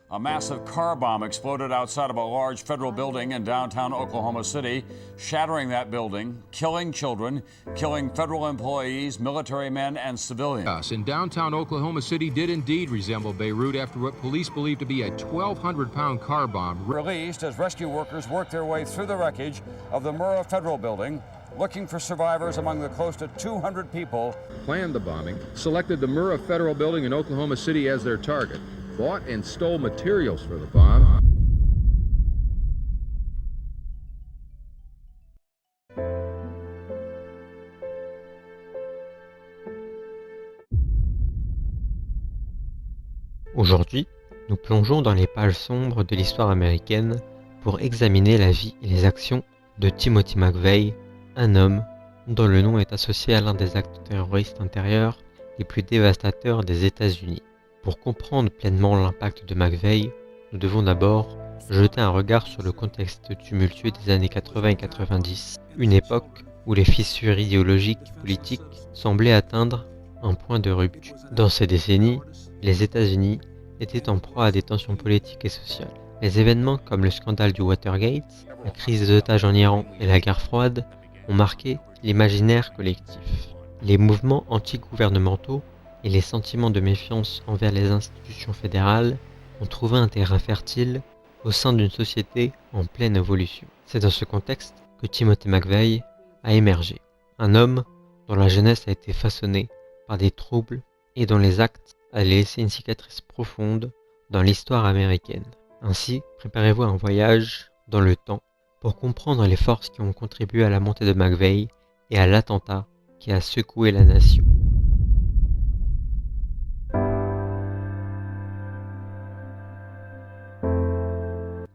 A massive car bomb exploded outside of a large federal building in downtown Oklahoma City, shattering that building, killing children, killing federal employees, military men, and civilians. In downtown Oklahoma City did indeed resemble Beirut after what police believe to be a 1,200-pound car bomb Released as rescue workers work their way through the wreckage of the Murrah Federal Building, looking for survivors among the close to 200 people. planned the bombing, selected the Murrah Federal Building in Oklahoma City as their target, bought and stole materials for the bomb. Aujourd'hui, nous plongeons dans les pages sombres de l'histoire américaine pour examiner la vie et les actions de Timothy McVeigh, un homme dont le nom est associé à l'un des actes terroristes intérieurs les plus dévastateurs des États-Unis. Pour comprendre pleinement l'impact de McVeigh, nous devons d'abord jeter un regard sur le contexte tumultueux des années 80 et 90, une époque où les fissures idéologiques et politiques semblaient atteindre un point de rupture. Dans ces décennies, les États-Unis étaient en proie à des tensions politiques et sociales. Les événements comme le scandale du Watergate, la crise des otages en Iran et la guerre froide ont marqué l'imaginaire collectif. Les mouvements anti-gouvernementaux et les sentiments de méfiance envers les institutions fédérales ont trouvé un terrain fertile au sein d'une société en pleine évolution. C'est dans ce contexte que Timothy McVeigh a émergé, un homme dont la jeunesse a été façonnée par des troubles et dont les actes allaient laisser une cicatrice profonde dans l'histoire américaine. Ainsi, préparez-vous à un voyage dans le temps pour comprendre les forces qui ont contribué à la montée de McVeigh et à l'attentat qui a secoué la nation.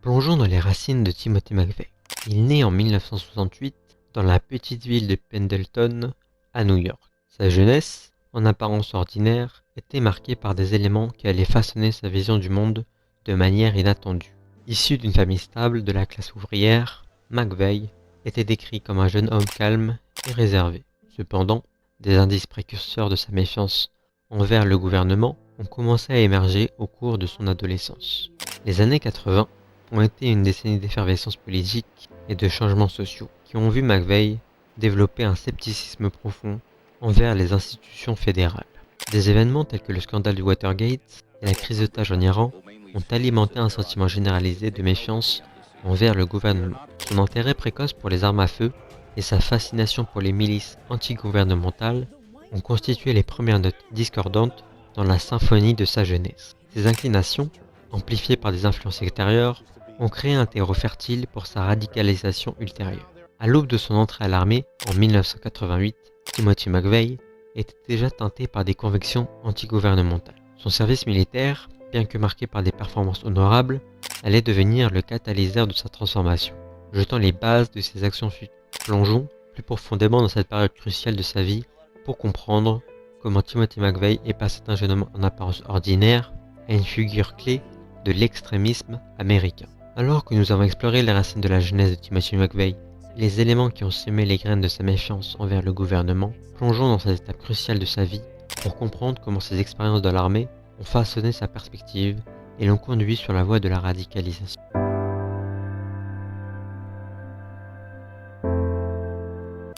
Plongeons dans les racines de Timothy McVeigh. Il naît en 1968 dans la petite ville de Pendleton, à New York. Sa jeunesse, en apparence ordinaire, était marquée par des éléments qui allaient façonner sa vision du monde de manière inattendue. Issu d'une famille stable de la classe ouvrière, McVeigh était décrit comme un jeune homme calme et réservé. Cependant, des indices précurseurs de sa méfiance envers le gouvernement ont commencé à émerger au cours de son adolescence. Les années 80 ont été une décennie d'effervescence politique et de changements sociaux qui ont vu McVeigh développer un scepticisme profond envers les institutions fédérales. Des événements tels que le scandale du Watergate et la crise d'otages en Iran ont alimenté un sentiment généralisé de méfiance envers le gouvernement. Son intérêt précoce pour les armes à feu et sa fascination pour les milices antigouvernementales ont constitué les premières notes discordantes dans la symphonie de sa jeunesse. Ces inclinations, amplifiées par des influences extérieures, ont créé un terreau fertile pour sa radicalisation ultérieure. À l'aube de son entrée à l'armée, en 1988, Timothy McVeigh était déjà teinté par des convictions antigouvernementales. Son service militaire, bien que marqué par des performances honorables, allait devenir le catalyseur de sa transformation, jetant les bases de ses actions futures. Plongeons plus profondément dans cette période cruciale de sa vie pour comprendre comment Timothy McVeigh est passé d'un jeune homme en apparence ordinaire à une figure clé de l'extrémisme américain. Alors que nous avons exploré les racines de la jeunesse de Timothy McVeigh, les éléments qui ont semé les graines de sa méfiance envers le gouvernement, plongeons dans cette étape cruciale de sa vie pour comprendre comment ses expériences dans l'armée ont façonné sa perspective et l'ont conduit sur la voie de la radicalisation.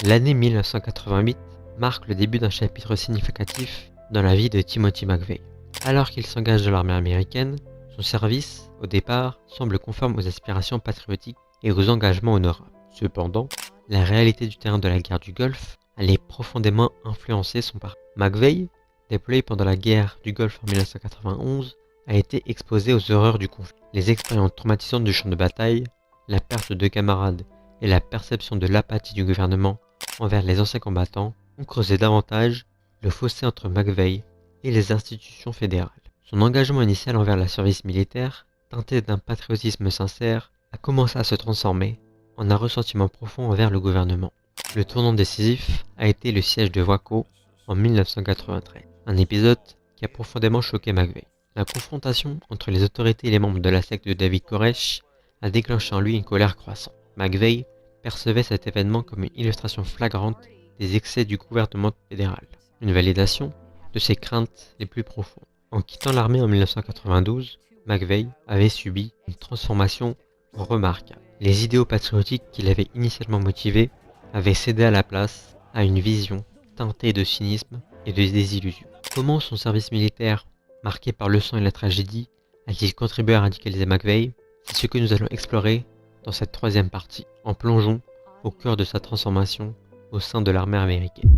L'année 1988 marque le début d'un chapitre significatif dans la vie de Timothy McVeigh. Alors qu'il s'engage dans l'armée américaine, son service, au départ, semble conforme aux aspirations patriotiques et aux engagements honorables. Cependant, la réalité du terrain de la guerre du Golfe allait profondément influencer son parcours. McVeigh, déployé pendant la guerre du Golfe en 1991, a été exposé aux horreurs du conflit. Les expériences traumatisantes du champ de bataille, la perte de camarades et la perception de l'apathie du gouvernement envers les anciens combattants ont creusé davantage le fossé entre McVeigh et les institutions fédérales. Son engagement initial envers le service militaire, teinté d'un patriotisme sincère, a commencé à se transformer en un ressentiment profond envers le gouvernement. Le tournant décisif a été le siège de Waco en 1993, un épisode qui a profondément choqué McVeigh. La confrontation entre les autorités et les membres de la secte de David Koresh a déclenché en lui une colère croissante. McVeigh percevait cet événement comme une illustration flagrante des excès du gouvernement fédéral, une validation de ses craintes les plus profondes. En quittant l'armée en 1992, McVeigh avait subi une transformation remarquable. Les idéaux patriotiques qui l'avaient initialement motivé avaient cédé à la place à une vision teintée de cynisme et de désillusion. Comment son service militaire, marqué par le sang et la tragédie, a-t-il contribué à radicaliser McVeigh? C'est ce que nous allons explorer dans cette troisième partie, en plongeant au cœur de sa transformation au sein de l'armée américaine.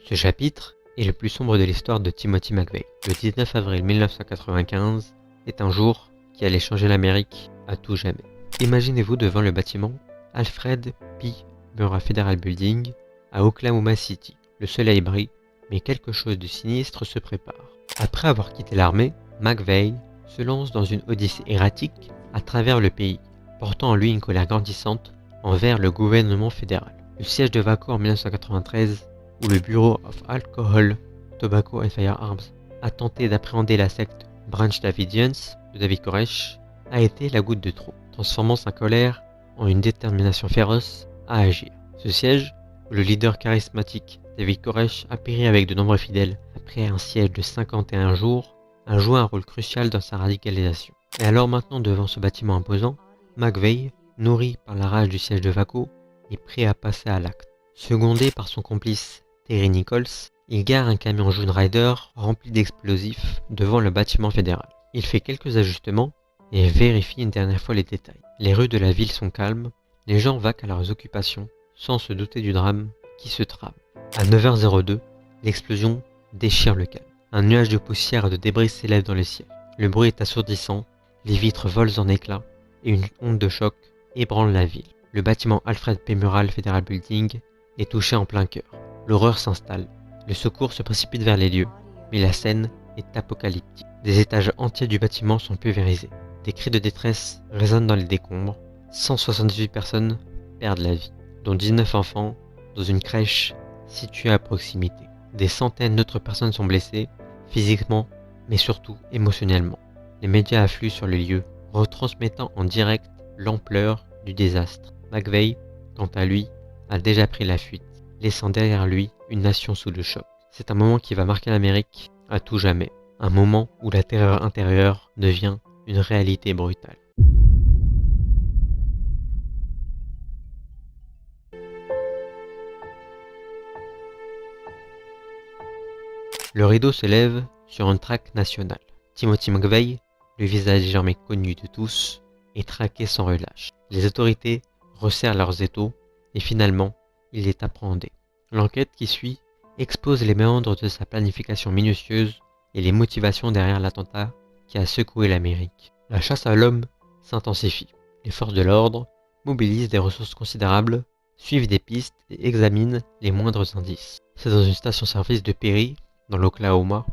Ce chapitre est le plus sombre de l'histoire de Timothy McVeigh. Le 19 avril 1995 est un jour qui allait changer l'Amérique à tout jamais. Imaginez-vous devant le bâtiment Alfred P. Murrah Federal Building à Oklahoma City. Le soleil brille, mais quelque chose de sinistre se prépare. Après avoir quitté l'armée, McVeigh se lance dans une odyssée erratique à travers le pays, portant en lui une colère grandissante envers le gouvernement fédéral. Le siège de Waco en 1993, où le Bureau of Alcohol, Tobacco and Firearms a tenté d'appréhender la secte Branch Davidians de David Koresh, a été la goutte de trop, transformant sa colère en une détermination féroce à agir. Ce siège, où le leader charismatique David Koresh a péri avec de nombreux fidèles après un siège de 51 jours, a joué un rôle crucial dans sa radicalisation. Et alors maintenant devant ce bâtiment imposant, McVeigh, nourri par la rage du siège de Waco, est prêt à passer à l'acte. Secondé par son complice Terry Nichols, il gare un camion jaune Ryder rempli d'explosifs devant le bâtiment fédéral. Il fait quelques ajustements et vérifie une dernière fois les détails. Les rues de la ville sont calmes, les gens vaquent à leurs occupations sans se douter du drame qui se trame. À 9h02, l'explosion déchire le calme. Un nuage de poussière et de débris s'élève dans le ciel. Le bruit est assourdissant, les vitres volent en éclats et une onde de choc ébranle la ville. Le bâtiment Alfred P. Murrah Federal Building est touché en plein cœur. L'horreur s'installe. Le secours se précipite vers les lieux, mais la scène est apocalyptique. Des étages entiers du bâtiment sont pulvérisés. Des cris de détresse résonnent dans les décombres. 178 personnes perdent la vie, dont 19 enfants dans une crèche située à proximité. Des centaines d'autres personnes sont blessées, physiquement, mais surtout émotionnellement. Les médias affluent sur le lieu, retransmettant en direct l'ampleur du désastre. McVeigh, quant à lui, a déjà pris la fuite, laissant derrière lui une nation sous le choc. C'est un moment qui va marquer l'Amérique à tout jamais, un moment où la terreur intérieure devient une réalité brutale. Le rideau se lève sur une traque nationale. Timothy McVeigh, le visage désormais connu de tous, est traqué sans relâche. Les autorités resserrent leurs étaux et finalement, il est appréhendé. L'enquête qui suit expose les méandres de sa planification minutieuse et les motivations derrière l'attentat qui a secoué l'Amérique. La chasse à l'homme s'intensifie. Les forces de l'ordre mobilisent des ressources considérables, suivent des pistes et examinent les moindres indices. C'est dans une station-service de Perry, dans l'Oklahoma,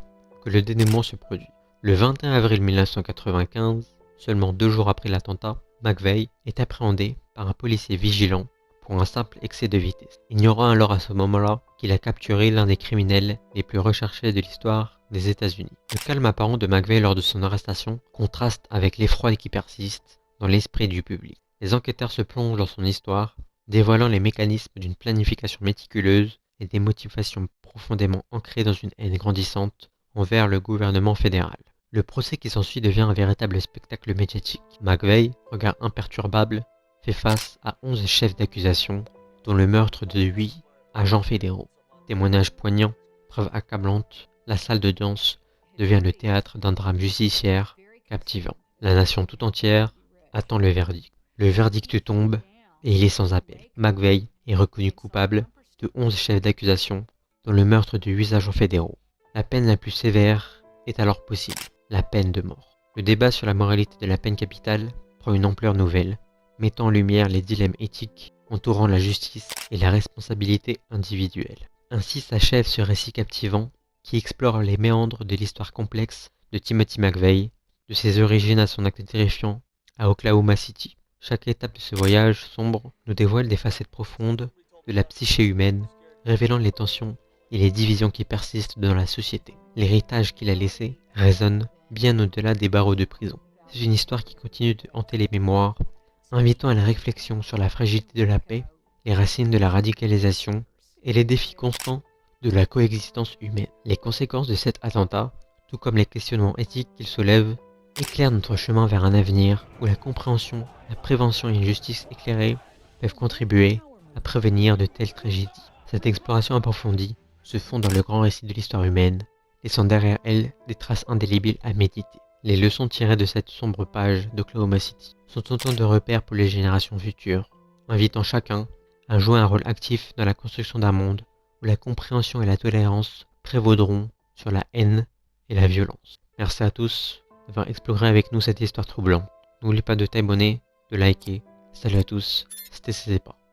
que le dénouement se produit. Le 21 avril 1995, seulement 2 jours après l'attentat, McVeigh est appréhendé par un policier vigilant pour un simple excès de vitesse, ignorant alors à ce moment-là qu'il a capturé l'un des criminels les plus recherchés de l'histoire des États-Unis. Le calme apparent de McVeigh lors de son arrestation contraste avec l'effroi qui persiste dans l'esprit du public. Les enquêteurs se plongent dans son histoire, dévoilant les mécanismes d'une planification méticuleuse et des motivations profondément ancrées dans une haine grandissante envers le gouvernement fédéral. Le procès qui s'ensuit devient un véritable spectacle médiatique. McVeigh, regard imperturbable, fait face à 11 chefs d'accusation, dont le meurtre de 8 agents fédéraux. Témoignages poignants, preuves accablantes, la salle d'audience devient le théâtre d'un drame judiciaire captivant. La nation tout entière attend le verdict. Le verdict tombe et il est sans appel. McVeigh est reconnu coupable de 11 chefs d'accusation, dont le meurtre de 8 agents fédéraux. La peine la plus sévère est alors possible, la peine de mort. Le débat sur la moralité de la peine capitale prend une ampleur nouvelle, mettant en lumière les dilemmes éthiques entourant la justice et la responsabilité individuelle. Ainsi s'achève ce récit captivant qui explore les méandres de l'histoire complexe de Timothy McVeigh, de ses origines à son acte terrifiant à Oklahoma City. Chaque étape de ce voyage sombre nous dévoile des facettes profondes de la psyché humaine, révélant les tensions et les divisions qui persistent dans la société. L'héritage qu'il a laissé résonne bien au-delà des barreaux de prison. C'est une histoire qui continue de hanter les mémoires, invitant à la réflexion sur la fragilité de la paix les racines de la radicalisation et les défis constants de la coexistence humaine. Les conséquences de cet attentat, tout comme les questionnements éthiques qu'il soulève, éclairent notre chemin vers un avenir où la compréhension, la prévention et une justice éclairée peuvent contribuer à prévenir de telles tragédies. Cette exploration approfondie se fond dans le grand récit de l'histoire humaine, laissant derrière elle des traces indélébiles à méditer. Les leçons tirées de cette sombre page d'Oklahoma City sont autant de repères pour les générations futures, invitant chacun à jouer un rôle actif dans la construction d'un monde où la compréhension et la tolérance prévaudront sur la haine et la violence. Merci à tous d'avoir exploré avec nous cette histoire troublante. N'oubliez pas de t'abonner, de liker. Salut à tous, c'était CCPA.